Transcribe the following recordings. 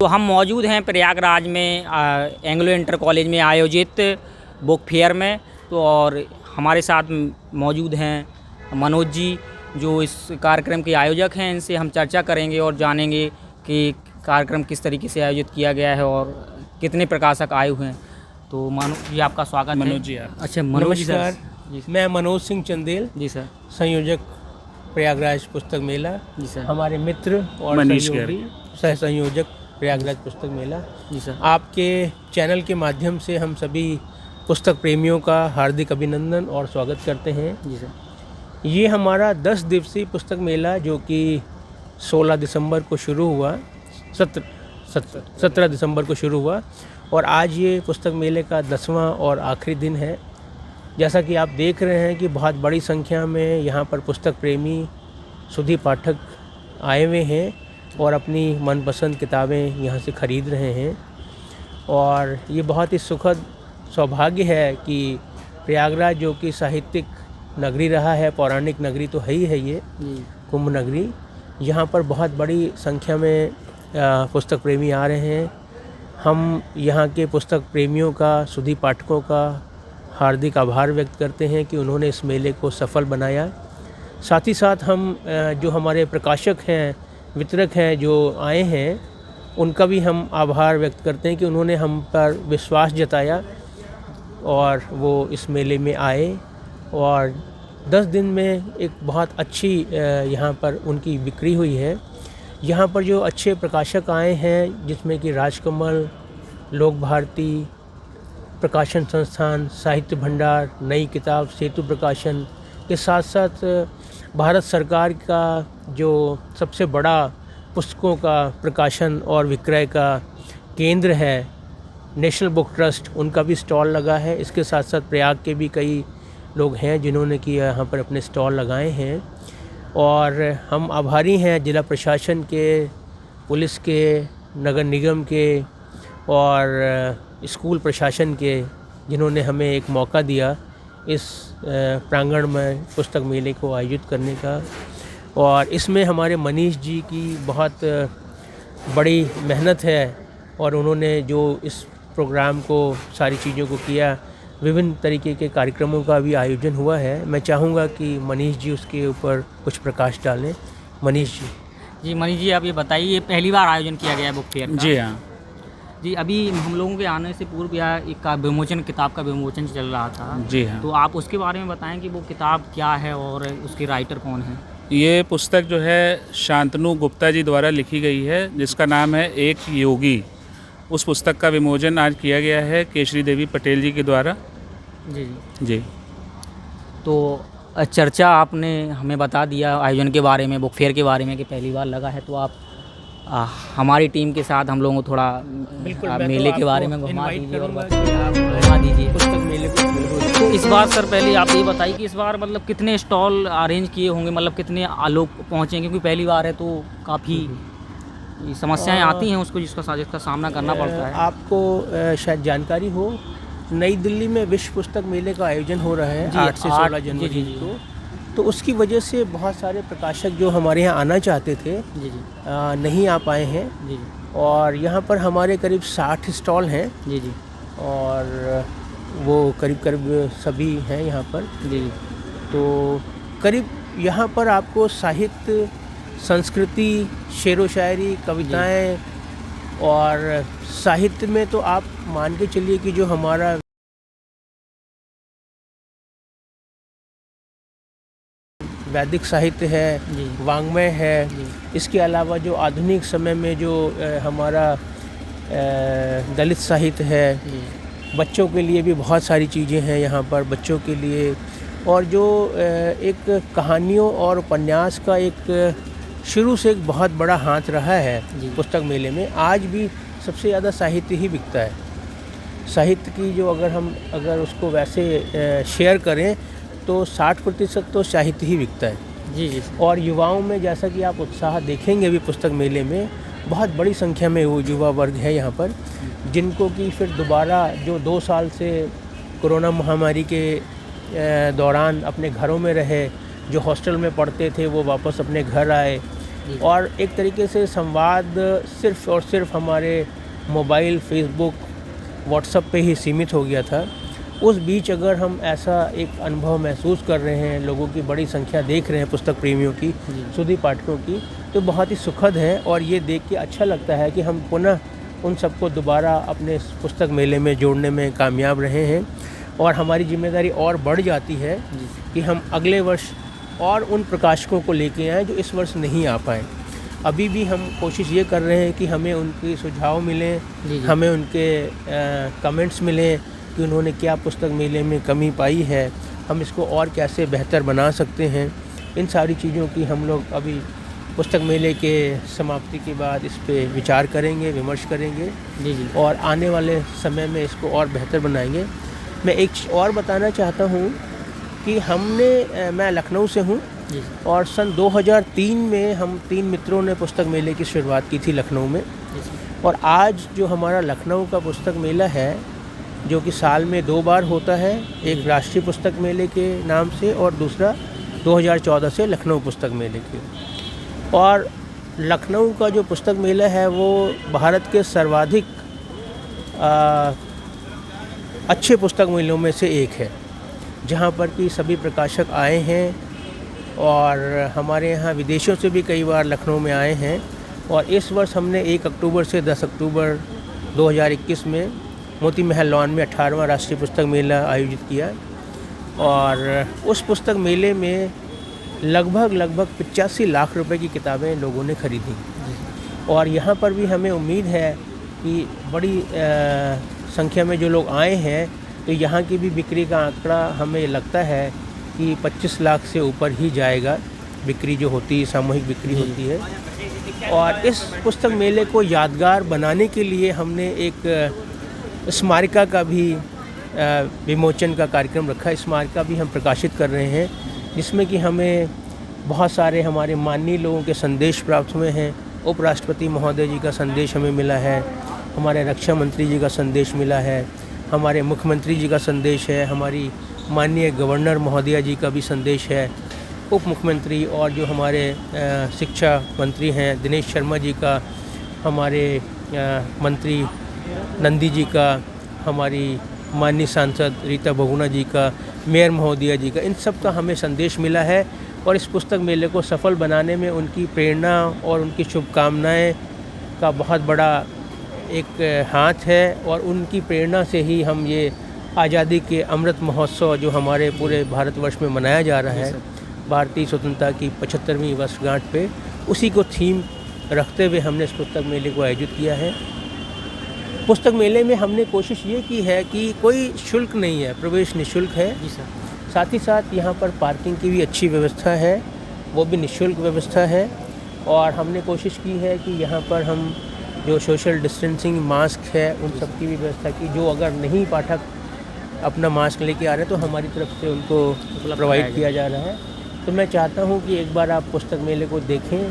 तो हम मौजूद हैं प्रयागराज में एंग्लो इंटर कॉलेज में आयोजित बुक फेयर में। तो और हमारे साथ मौजूद हैं मनोज जी, जो इस कार्यक्रम के आयोजक हैं। इनसे हम चर्चा करेंगे और जानेंगे कि कार्यक्रम किस तरीके से आयोजित किया गया है और कितने प्रकाशक आए हुए हैं। तो मनोज जी, आपका स्वागत है। मनोज जी, आप। अच्छा, मनोज जी नमस्कार। जी मैं मनोज सिंह चंदेल, जी सर। संयोजक प्रयागराज पुस्तक मेला। जी सर। हमारे मित्र और मनीष सहयोगी सह संयोजक प्रयागराज पुस्तक मेला। जी सर। आपके चैनल के माध्यम से हम सभी पुस्तक प्रेमियों का हार्दिक अभिनंदन और स्वागत करते हैं। जी सर। ये हमारा 10 दिवसीय पुस्तक मेला जो कि 16 दिसंबर को शुरू हुआ, 17 दिसंबर को शुरू हुआ और आज ये पुस्तक मेले का 10वां और आखिरी दिन है। जैसा कि आप देख रहे हैं कि बहुत बड़ी संख्या में यहाँ पर पुस्तक प्रेमी सुधी पाठक आए हुए हैं और अपनी मनपसंद किताबें यहाँ से ख़रीद रहे हैं। और ये बहुत ही सुखद सौभाग्य है कि प्रयागराज, जो कि साहित्यिक नगरी रहा है, पौराणिक नगरी तो है ही है, ये कुंभ नगरी, यहाँ पर बहुत बड़ी संख्या में पुस्तक प्रेमी आ रहे हैं। हम यहाँ के पुस्तक प्रेमियों का, सुधी पाठकों का हार्दिक आभार व्यक्त करते हैं कि उन्होंने इस मेले को सफल बनाया। साथ ही साथ हम जो हमारे प्रकाशक हैं, वितरक हैं जो आए हैं, उनका भी हम आभार व्यक्त करते हैं कि उन्होंने हम पर विश्वास जताया और वो इस मेले में आए और 10 दिन में एक बहुत अच्छी यहाँ पर उनकी बिक्री हुई है। यहाँ पर जो अच्छे प्रकाशक आए हैं, जिसमें कि राजकमल, लोक भारती, प्रकाशन संस्थान, साहित्य भंडार, नई किताब, सेतु प्रकाशन के साथ साथ भारत सरकार का जो सबसे बड़ा पुस्तकों का प्रकाशन और विक्रय का केंद्र है, नेशनल बुक ट्रस्ट, उनका भी स्टॉल लगा है। इसके साथ साथ प्रयाग के भी कई लोग हैं जिन्होंने कि यहाँ पर अपने स्टॉल लगाए हैं और हम आभारी हैं जिला प्रशासन के, पुलिस के, नगर निगम के और स्कूल प्रशासन के, जिन्होंने हमें एक मौका दिया इस प्रांगण में पुस्तक मेले को आयोजित करने का। और इसमें हमारे मनीष जी की बहुत बड़ी मेहनत है और उन्होंने जो इस प्रोग्राम को, सारी चीज़ों को किया। विभिन्न तरीके के कार्यक्रमों का भी आयोजन हुआ है। मैं चाहूँगा कि मनीष जी उसके ऊपर कुछ प्रकाश डालें। मनीष जी। जी मनीष जी, आप ये बताइए, ये पहली बार आयोजन किया गया है बुक फेयर का? जी हाँ। जी, अभी हम लोगों के आने से पूर्व यहाँ एक का विमोचन, किताब का विमोचन चल रहा था। जी हाँ। तो आप उसके बारे में बताएं कि वो किताब क्या है और उसके राइटर कौन है? ये पुस्तक जो है शांतनु गुप्ता जी द्वारा लिखी गई है, जिसका नाम है एक योगी। उस पुस्तक का विमोचन आज किया गया है केशरी देवी पटेल जी के द्वारा। जी जी। तो चर्चा आपने हमें बता दिया आयोजन के बारे में, बुक फेयर के बारे में कि पहली बार लगा है। तो आप हमारी टीम के साथ हम लोगों को थोड़ा मेले के बारे में घुमा दीजिए और घुमा दीजिए पुस्तक मेले को। तो इस बार सर, पहले आप ये बताइए कि इस बार मतलब कितने स्टॉल अरेंज किए होंगे, मतलब कितने लोग पहुँचे? क्योंकि पहली बार है तो काफ़ी समस्याएं आती हैं उसको, जिसका सामना करना पड़ता है। आपको शायद जानकारी हो, नई दिल्ली में विश्व पुस्तक मेले का आयोजन हो रहा है 8 से 16 जनवरी को। तो उसकी वजह से बहुत सारे प्रकाशक जो हमारे यहाँ आना चाहते थे नहीं आ पाए हैं। जी। और यहाँ पर हमारे करीब 60 स्टॉल हैं। जी। और वो करीब सभी हैं यहाँ पर। जी। तो करीब यहाँ पर आपको साहित्य, संस्कृति, शेर व शायरी, कविताएं और साहित्य में तो आप मान के चलिए कि जो हमारा वैदिक साहित्य है, वाङ्मय है, इसके अलावा जो आधुनिक समय में जो हमारा दलित साहित्य है, बच्चों के लिए भी बहुत सारी चीज़ें हैं यहाँ पर बच्चों के लिए। और जो एक कहानियों और उपन्यास का एक शुरू से एक बहुत बड़ा हाथ रहा है पुस्तक मेले में, आज भी सबसे ज़्यादा साहित्य ही बिकता है। साहित्य की जो अगर उसको वैसे शेयर करें तो 60% तो साहित्य ही बिकता है। जी। और युवाओं में, जैसा कि आप उत्साह देखेंगे भी पुस्तक मेले में, बहुत बड़ी संख्या में वो युवा वर्ग है यहाँ पर, जिनको कि फिर दोबारा जो 2 साल से कोरोना महामारी के दौरान अपने घरों में रहे, जो हॉस्टल में पढ़ते थे वो वापस अपने घर आए, और एक तरीके से संवाद सिर्फ़ और सिर्फ हमारे मोबाइल, फेसबुक, व्हाट्सएप पे ही सीमित हो गया था। उस बीच अगर हम ऐसा एक अनुभव महसूस कर रहे हैं, लोगों की बड़ी संख्या देख रहे हैं पुस्तक प्रेमियों की, सुधी पाठकों की, तो बहुत ही सुखद है और ये देख के अच्छा लगता है कि हम पुनः उन सबको दोबारा अपने पुस्तक मेले में जोड़ने में कामयाब रहे हैं। और हमारी जिम्मेदारी और बढ़ जाती है कि हम अगले वर्ष और उन प्रकाशकों को लेके आएँ जो इस वर्ष नहीं आ पाए। अभी भी हम कोशिश ये कर रहे हैं कि हमें उनके सुझाव मिलें, हमें उनके कमेंट्स मिलें कि उन्होंने क्या पुस्तक मेले में कमी पाई है, हम इसको और कैसे बेहतर बना सकते हैं। इन सारी चीज़ों की हम लोग अभी पुस्तक मेले के समाप्ति के बाद इस पे विचार करेंगे, विमर्श करेंगे और आने वाले समय में इसको और बेहतर बनाएंगे। मैं एक चीज़ और बताना चाहता हूँ कि मैं लखनऊ से हूँ और सन 2003 में हम 3 मित्रों ने पुस्तक मेले की शुरुआत की थी लखनऊ में। और आज जो हमारा लखनऊ का पुस्तक मेला है, जो कि साल में 2 बार होता है, एक राष्ट्रीय पुस्तक मेले के नाम से और दूसरा 2014 से लखनऊ पुस्तक मेले के। और लखनऊ का जो पुस्तक मेला है वो भारत के सर्वाधिक अच्छे पुस्तक मेलों में से एक है, जहाँ पर कि सभी प्रकाशक आए हैं और हमारे यहाँ विदेशों से भी कई बार लखनऊ में आए हैं। और इस वर्ष हमने 1 अक्टूबर से 10 अक्टूबर 2021 में मोती महल लॉन में 18वां राष्ट्रीय पुस्तक मेला आयोजित किया। और उस पुस्तक मेले में लगभग 85 लाख रुपए की किताबें लोगों ने खरीदी। और यहाँ पर भी हमें उम्मीद है कि बड़ी संख्या में जो लोग आए हैं, तो यहाँ की भी बिक्री का आंकड़ा हमें लगता है कि 25 लाख से ऊपर ही जाएगा। बिक्री जो होती है, सामूहिक बिक्री होती है। और इस पुस्तक मेले को यादगार बनाने के लिए हमने एक स्मारिका का भी विमोचन का कार्यक्रम रखा। स्मारिका भी हम प्रकाशित कर रहे हैं, जिसमें कि हमें बहुत सारे हमारे माननीय लोगों के संदेश प्राप्त हुए हैं। उपराष्ट्रपति महोदय जी का संदेश हमें मिला है, हमारे रक्षा मंत्री जी का संदेश मिला है, हमारे मुख्यमंत्री जी का संदेश है, हमारी माननीय गवर्नर महोदया जी का भी संदेश है, उप मुख्यमंत्री और जो हमारे शिक्षा मंत्री हैं दिनेश शर्मा जी का, हमारे मंत्री नंदी जी का, हमारी माननीय सांसद रीता बहुगुणा जी का, मेयर महोदया जी का, इन सब का हमें संदेश मिला है। और इस पुस्तक मेले को सफल बनाने में उनकी प्रेरणा और उनकी शुभकामनाएं का बहुत बड़ा एक हाथ है। और उनकी प्रेरणा से ही हम ये आज़ादी के अमृत महोत्सव जो हमारे पूरे भारतवर्ष में मनाया जा रहा है, भारतीय स्वतंत्रता की 75वीं वर्षगांठ पे, उसी को थीम रखते हुए हमने इस पुस्तक मेले को आयोजित किया है। पुस्तक मेले में हमने कोशिश ये की है कि कोई शुल्क नहीं है, प्रवेश निःशुल्क है। जी सर। साथ ही साथ यहाँ पर पार्किंग की भी अच्छी व्यवस्था है, वो भी निःशुल्क व्यवस्था है। और हमने कोशिश की है कि यहाँ पर हम जो सोशल डिस्टेंसिंग मास्क है उन सब की भी व्यवस्था की। जो अगर नहीं पाठक अपना मास्क लेके आ रहे हैं तो हमारी तरफ से उनको प्रोवाइड किया जा रहा है। तो मैं चाहता हूँ कि एक बार आप पुस्तक मेले को देखें,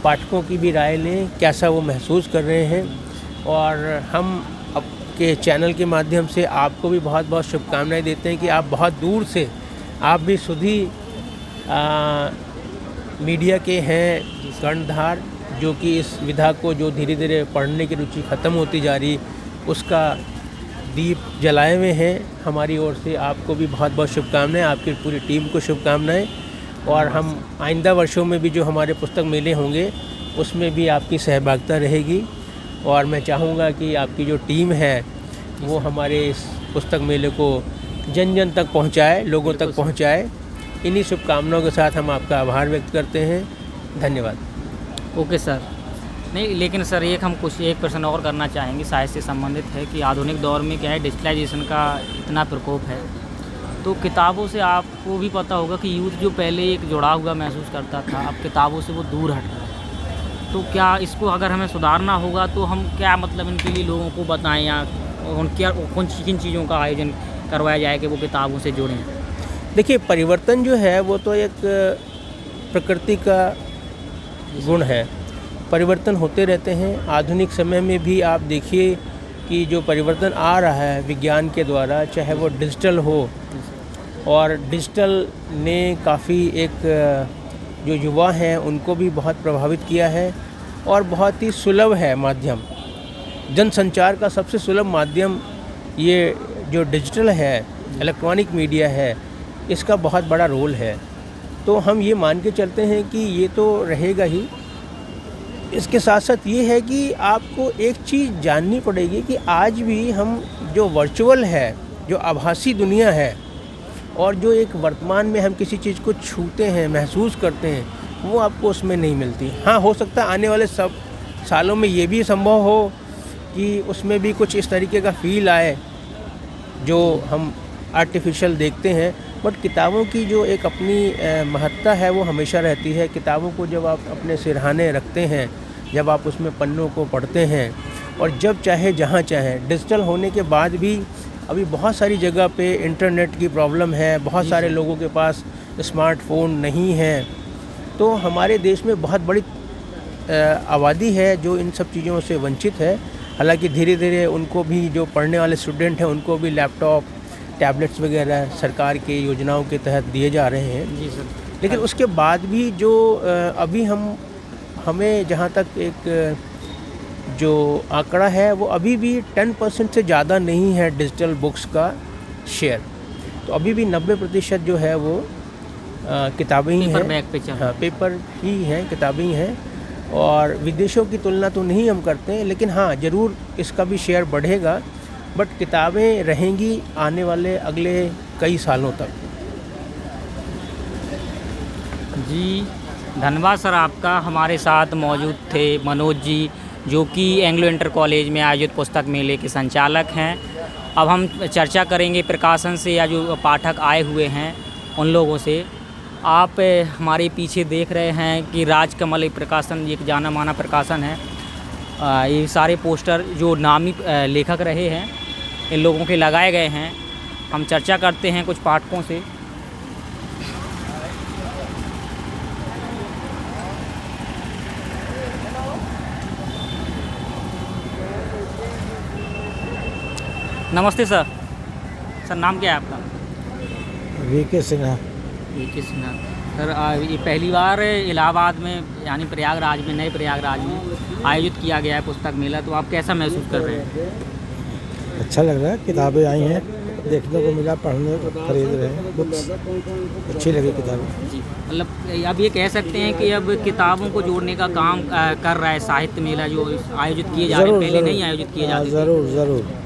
पाठकों की भी राय लें, कैसा वो महसूस कर रहे हैं। और हम आपके चैनल के माध्यम से आपको भी बहुत बहुत शुभकामनाएं देते हैं कि आप बहुत दूर से, आप भी सुधी मीडिया के हैं कर्णधार, जो कि इस विधा को जो धीरे धीरे पढ़ने की रुचि ख़त्म होती जा रही, उसका दीप जलाए हुए हैं। हमारी ओर से आपको भी बहुत बहुत शुभकामनाएं, आपकी पूरी टीम को शुभकामनाएं। और हम आइंदा वर्षों में भी जो हमारे पुस्तक मेले होंगे उसमें भी आपकी सहभागिता रहेगी। और मैं चाहूँगा कि आपकी जो टीम है वो हमारे इस पुस्तक मेले को जन जन तक पहुँचाए, लोगों तक पहुँचाए। इन्हीं शुभकामनाओं के साथ हम आपका आभार व्यक्त करते हैं। धन्यवाद। Okay sir. नहीं, लेकिन सर एक प्रश्न और करना चाहेंगे, साहित्य से संबंधित है कि आधुनिक दौर में क्या है, डिजिटलाइजेशन का इतना प्रकोप है, तो किताबों से आपको भी पता होगा कि यूथ जो पहले एक जुड़ाव हुआ महसूस करता था, अब किताबों से वो दूर हट रहा है। तो क्या इसको अगर हमें सुधारना होगा तो हम क्या मतलब इनके लिए लोगों को बताएं, या किन चीज़ों का आयोजन करवाया जाए कि वो किताबों से जुड़ें? देखिए, परिवर्तन जो है वो तो एक प्रकृति का गुण है, परिवर्तन होते रहते हैं। आधुनिक समय में भी आप देखिए कि जो परिवर्तन आ रहा है विज्ञान के द्वारा, चाहे वो डिजिटल हो, और डिजिटल ने काफ़ी एक जो युवा हैं उनको भी बहुत प्रभावित किया है और बहुत ही सुलभ है माध्यम। जनसंचार का सबसे सुलभ माध्यम ये जो डिजिटल है, इलेक्ट्रॉनिक मीडिया है, इसका बहुत बड़ा रोल है। तो हम ये मान के चलते हैं कि ये तो रहेगा ही। इसके साथ साथ ये है कि आपको एक चीज़ जाननी पड़ेगी कि आज भी हम जो वर्चुअल है, जो आभासी दुनिया है और जो एक वर्तमान में हम किसी चीज़ को छूते हैं, महसूस करते हैं, वो आपको उसमें नहीं मिलती। हाँ, हो सकता है आने वाले सब सालों में ये भी संभव हो कि उसमें भी कुछ इस तरीके का फ़ील आए जो हम आर्टिफिशियल देखते हैं, बट किताबों की जो एक अपनी महत्ता है वो हमेशा रहती है। किताबों को जब आप अपने सिरहाने रखते हैं, जब आप उसमें पन्नों को पढ़ते हैं और जब चाहे जहाँ चाहे, डिजिटल होने के बाद भी अभी बहुत सारी जगह पे इंटरनेट की प्रॉब्लम है, बहुत सारे लोगों के पास स्मार्टफोन नहीं है, तो हमारे देश में बहुत बड़ी आबादी है जो इन सब चीज़ों से वंचित है। हालांकि धीरे धीरे उनको भी, जो पढ़ने वाले स्टूडेंट हैं, उनको भी लैपटॉप, टैबलेट्स वगैरह सरकार के योजनाओं के तहत दिए जा रहे हैं। जी सर। लेकिन उसके बाद भी जो अभी हमें जहाँ तक एक जो आंकड़ा है वो अभी भी 10% से ज़्यादा नहीं है डिजिटल बुक्स का शेयर। तो अभी भी 90% जो है वो किताबें ही पेपर हैं। बैग पे चल। हाँ, पेपर ही हैं, किताबें ही हैं। और विदेशों की तुलना तो नहीं हम करते हैं, लेकिन हाँ ज़रूर इसका भी शेयर बढ़ेगा, बट किताबें रहेंगी आने वाले अगले कई सालों तक। जी धन्यवाद सर आपका। हमारे साथ मौजूद थे मनोज जी, जो कि एंग्लो इंटर कॉलेज में आयोजित पुस्तक मेले के संचालक हैं। अब हम चर्चा करेंगे प्रकाशन से या जो पाठक आए हुए हैं उन लोगों से। आप हमारे पीछे देख रहे हैं कि राजकमल एक प्रकाशन, एक जाना माना प्रकाशन है। ये सारे पोस्टर जो नामी लेखक रहे हैं इन लोगों के लगाए गए हैं। हम चर्चा करते हैं कुछ पाठकों से। नमस्ते सर। सर नाम क्या है आपका? VK Sinha. VK Sinha. Sir ये पहली बार इलाहाबाद में यानी प्रयागराज में, नए प्रयागराज में आयोजित किया गया है पुस्तक मेला, तो आप कैसा महसूस कर रहे हैं? अच्छा लग रहा है, किताबें आई हैं, देखने को मिला, पढ़ने को खरीद रहे हैं, बुक्स अच्छी लगी किताबें। जी मतलब अब ये कह सकते हैं कि अब किताबों को जोड़ने का काम कर रहा है साहित्य मेला जो आयोजित किए जा रहे हैं, पहले नहीं आयोजित किए जाते थे। ज़रूर ज़रूर